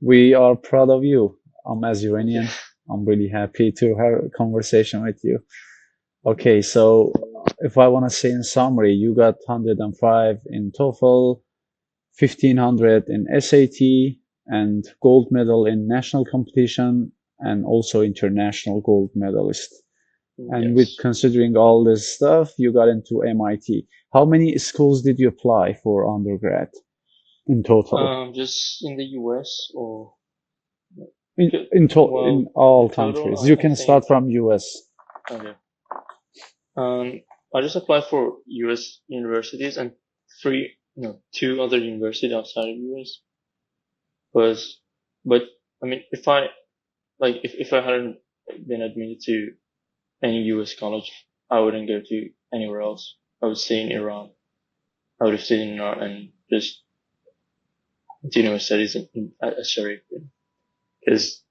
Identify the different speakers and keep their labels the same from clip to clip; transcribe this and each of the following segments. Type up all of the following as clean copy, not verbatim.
Speaker 1: We are proud of you. As
Speaker 2: Okay.
Speaker 1: Iranian, I'm really happy to have a conversation with you. Okay, so if I want to say in summary, you got 105 in TOEFL, 1500 in SAT, and gold medal in national competition, and also international gold medalist. And with
Speaker 2: Yes.
Speaker 1: considering all this stuff, you got into MIT. How many schools did you apply for undergrad in total?
Speaker 2: Just in the US or
Speaker 1: In
Speaker 2: well,
Speaker 1: all
Speaker 2: in total,
Speaker 1: countries. You
Speaker 2: I
Speaker 1: can
Speaker 2: think
Speaker 1: start from US.
Speaker 2: okay. I just applied for US universities and two other universities outside of US was, but I mean, if I hadn't been admitted to any US college, I wouldn't go to anywhere else. I would stay in Iran. I would have stayed in Iran and just continue my studies at Sharif because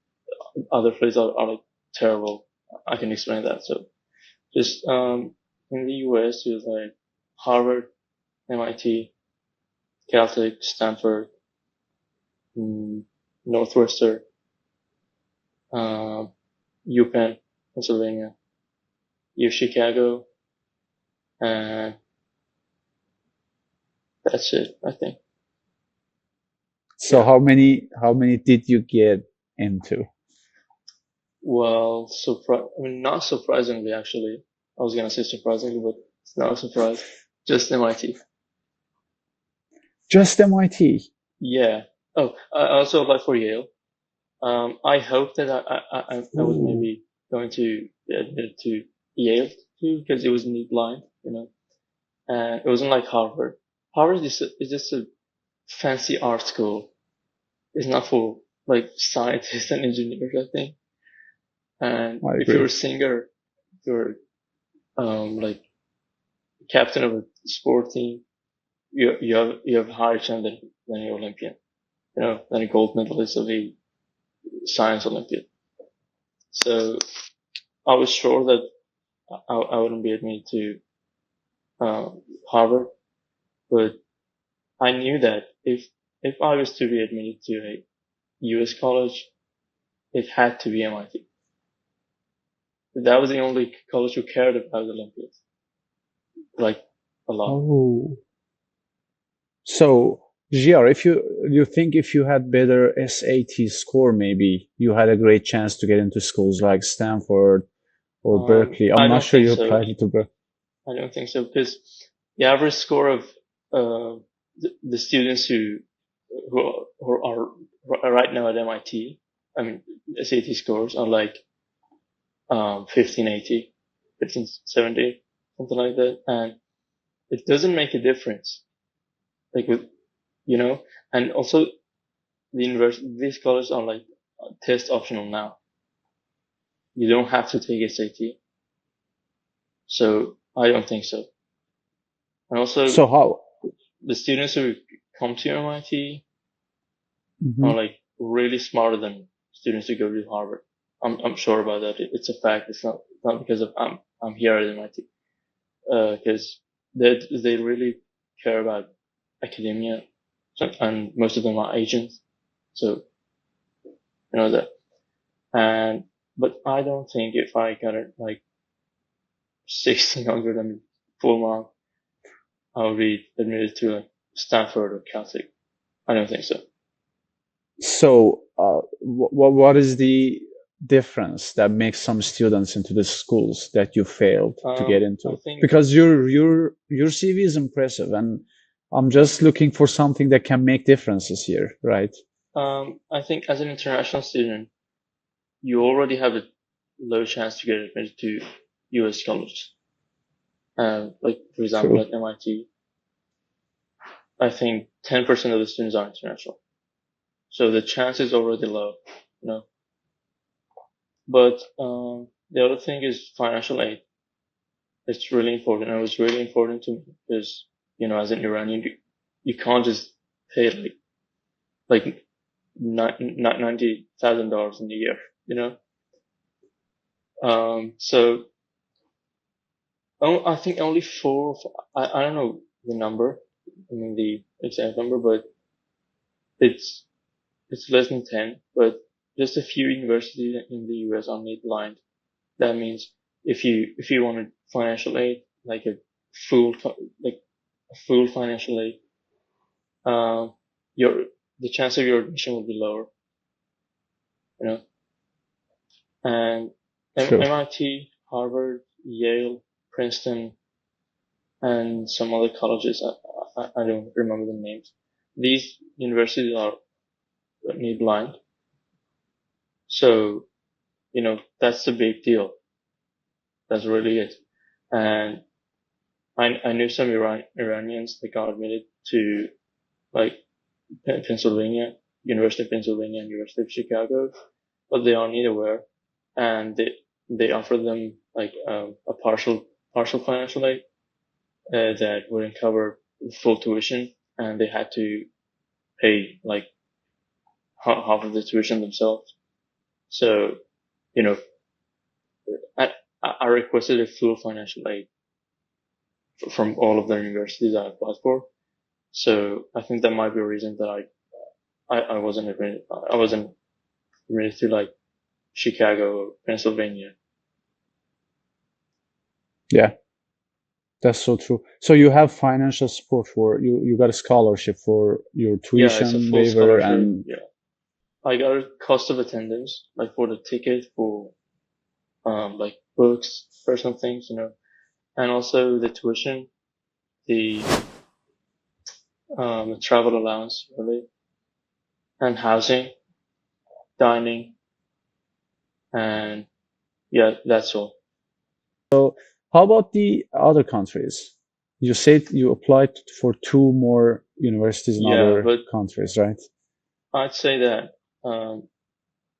Speaker 2: other places are like terrible. I can explain that. So just in the US, it was like Harvard, MIT, Caltech, Stanford, mm, Northwestern, uh, UPenn, Pennsylvania, U Chicago, and that's it, I think.
Speaker 1: So
Speaker 2: Yeah.
Speaker 1: how many did you get into?
Speaker 2: Well, I mean, not surprisingly, actually. I was gonna say surprisingly, but it's not a surprise. Just MIT.
Speaker 1: Just MIT.
Speaker 2: Yeah. Oh, I also applied for Yale. I hope that I was
Speaker 1: Ooh,
Speaker 2: maybe going to be admitted to Yale too, because it was me blind, and it wasn't like Harvard. Harvard is just a fancy art school. It's not for like scientists and engineers, I think. And
Speaker 1: I
Speaker 2: if you're
Speaker 1: agree.
Speaker 2: a singer, if you're like captain of a sport team, you have higher chance than an Olympian, than a gold medalist of a science Olympiad. So I was sure that I wouldn't be admitted to uh, Harvard, but I knew that if I was to be admitted to a U.S. college, it had to be MIT. That was the only college who cared about the Olympiads, like a lot.
Speaker 1: Oh, so GR, if you think if you had better SAT score, maybe you had a great chance to get into schools like Stanford or Berkeley. I'm
Speaker 2: I
Speaker 1: not
Speaker 2: don't
Speaker 1: sure
Speaker 2: think
Speaker 1: you
Speaker 2: so.
Speaker 1: applied to Berkeley.
Speaker 2: I don't think so because the average score of the students who are right now at MIT, I mean SAT scores are like 1580, 1570, something like that, and it doesn't make a difference. Like with you know, and also these colleges are like test optional now. You don't have to take SAT, so I don't think so. And also
Speaker 1: So how?
Speaker 2: the students who come to MIT are
Speaker 1: Mhm.
Speaker 2: like really smarter than students who go to Harvard. I'm sure about that. It's a fact. It's not because of I'm here at MIT. Because they really care about academia, and most of them are Asians. So you know that. And but I don't think if I got it like 1600 and full mark, I'll be admitted to like Stanford or Caltech. I don't think so.
Speaker 1: So, what is the difference that makes some students into the schools that you failed to get
Speaker 2: I
Speaker 1: into?
Speaker 2: think
Speaker 1: Because your CV is impressive, and I'm just looking for something that can make differences here, right?
Speaker 2: I think as an international student, you already have a low chance to get admitted to US colleges. Like for example,
Speaker 1: True.
Speaker 2: at MIT, I think 10% of the students are international, so the chance is already low. You know, but the other thing is financial aid. It's really important. It was really important to me because as an Iranian, you can't just pay like $90,000 in a year. You know, so I think only I don't know the number, I mean the exact number, but it's it's less than 10, but just a few universities in the US are made blind. That means if you wanted financial aid, like a like a full financial aid, um, your the chance of your admission will be lower, you know. And
Speaker 1: True.
Speaker 2: MIT, Harvard, Yale, Princeton, and some other colleges. I don't remember the names. These universities are made blind, so that's a big deal. That's really it. And I knew some Iranians that got admitted to like Pennsylvania, University of Pennsylvania, and University of Chicago, but they are neither where, and they offered them like a partial financial aid that wouldn't cover full tuition, and they had to pay like half of the tuition themselves. So, you know, I I requested a full financial aid from all of the universities I applied for. So I think that might be a reason that I wasn't admitted. I wasn't admitted to like Chicago or Pennsylvania.
Speaker 1: Yeah, that's so true. So you have financial support for you. You got a scholarship for your
Speaker 2: Yeah, it's a
Speaker 1: tuition
Speaker 2: full
Speaker 1: waiver
Speaker 2: scholarship.
Speaker 1: and
Speaker 2: Yeah, I got a cost of attendance, like for the ticket, for like books, personal things, and also the tuition, the travel allowance, really, and housing, dining, and yeah, that's all.
Speaker 1: how about the other countries? You said you applied for two more universities in
Speaker 2: Yeah,
Speaker 1: other
Speaker 2: but
Speaker 1: countries, right?
Speaker 2: I'd say that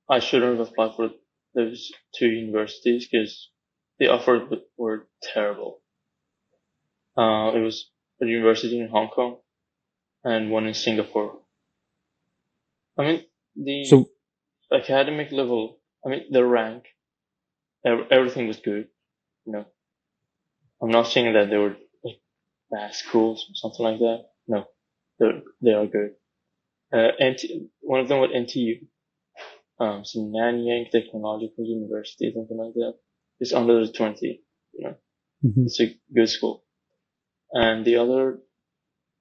Speaker 2: I shouldn't have applied for those two universities because the offers were terrible. It was a university in Hong Kong and one in Singapore. I mean, the
Speaker 1: So,
Speaker 2: academic level, I mean, the rank, everything was good. You know, I'm not saying that they were like bad schools or something like that. No, they are good. One of them was NTU, so Nanyang Technological University, something like that. It's under the 20.
Speaker 1: mhm.
Speaker 2: It's a good school. And the other,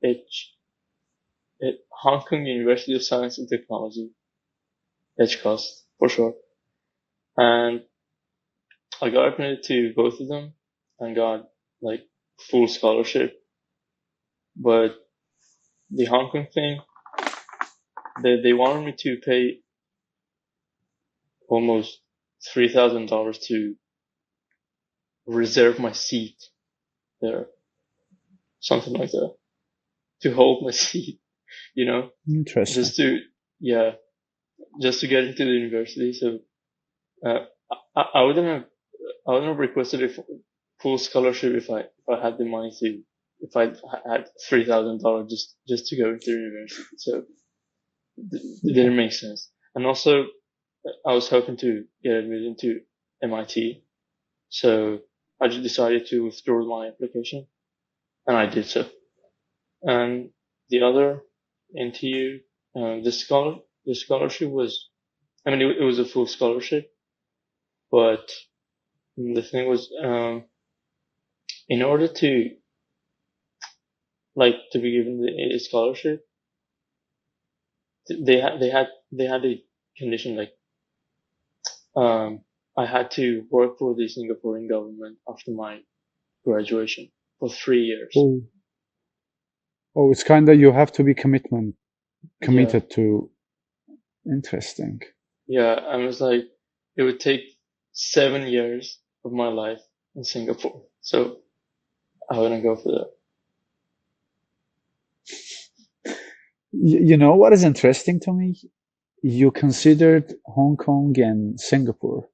Speaker 2: H, Hong Kong University of Science and Technology, HCOST for sure. And I got admitted to both of them and got like full scholarship. But the Hong Kong thing, they wanted me to pay almost $3,000 to reserve my seat there, something like that, to hold my seat, you know,
Speaker 1: Interesting.
Speaker 2: just to, yeah, just to get into the university. So, uh, I wouldn't have, I wouldn't have requested a full scholarship if I had the money to, if I had $3,000 just to go into university. So it
Speaker 1: Yeah.
Speaker 2: didn't make sense. And also, I was hoping to get admitted into MIT. So I just decided to withdraw my application, and I did so. And the other NTU, the scholarship was, I mean, it was a full scholarship, but the thing was, in order to to be given a scholarship, they had a condition like, um, I had to work for the Singaporean government after my graduation for 3 years.
Speaker 1: Oh, oh, it's kind of you have to be
Speaker 2: Yeah,
Speaker 1: committed to. Interesting.
Speaker 2: yeah. I was like, it would take 7 years of my life in Singapore, so I wouldn't go for that.
Speaker 1: You know what is interesting to me? You considered Hong Kong and Singapore,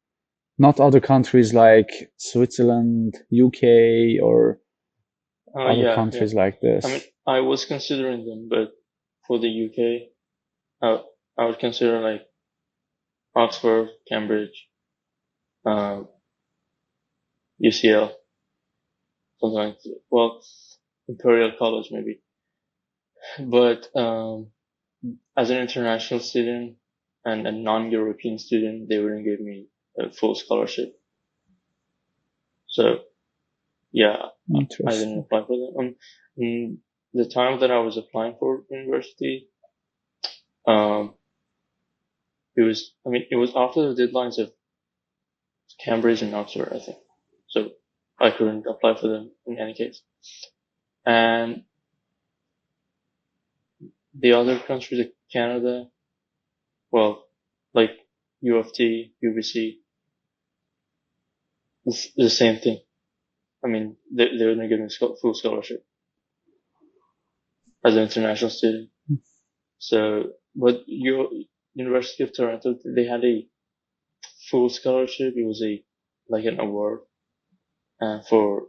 Speaker 1: not other countries like Switzerland, UK, or other
Speaker 2: Yeah, yeah.
Speaker 1: countries like
Speaker 2: I mean,
Speaker 1: this.
Speaker 2: I was considering them, but for the UK, I would consider like Oxford, Cambridge, um, UCL, something like that. Well, Imperial College maybe. But as an international student and a non-European student, they wouldn't give me a full scholarship. So yeah, I didn't
Speaker 1: Interesting.
Speaker 2: apply for them. The time that I was applying for university, um, it was after the deadlines of Cambridge and Oxford, I think. So I couldn't apply for them in any case. And the other countries, like Canada, well, like U of T, UBC, it's the same thing. I mean, they're not giving full scholarship as an international student. So, but your University of Toronto, they had a full scholarship. It was like an award, for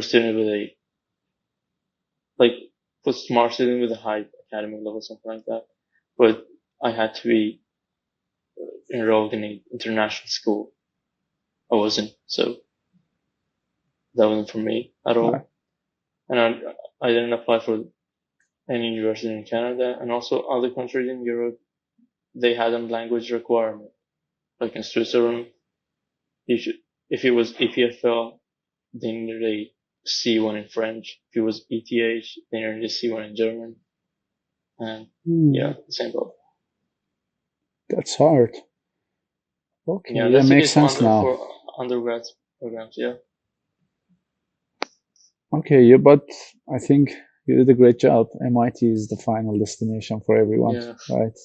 Speaker 2: student with like, for smart student with a high academic level, something like that. But I had to be enrolled in an international school. I wasn't, so that wasn't for me at
Speaker 1: Right.
Speaker 2: all. And I didn't apply for any university in Canada, and also other countries in Europe, they had a language requirement. Like in Switzerland, you should, if it was EPFL, they needed a C1 in French. If it was ETH, they needed a C1 in German. And yeah, the same problem.
Speaker 1: That's hard.
Speaker 2: Yeah,
Speaker 1: Okay, that
Speaker 2: that's the
Speaker 1: makes
Speaker 2: case for
Speaker 1: sense now.
Speaker 2: undergrad programs. Yeah.
Speaker 1: Okay, yeah, but I think you did a great job. MIT is the final destination for everyone,
Speaker 2: Yeah.
Speaker 1: right?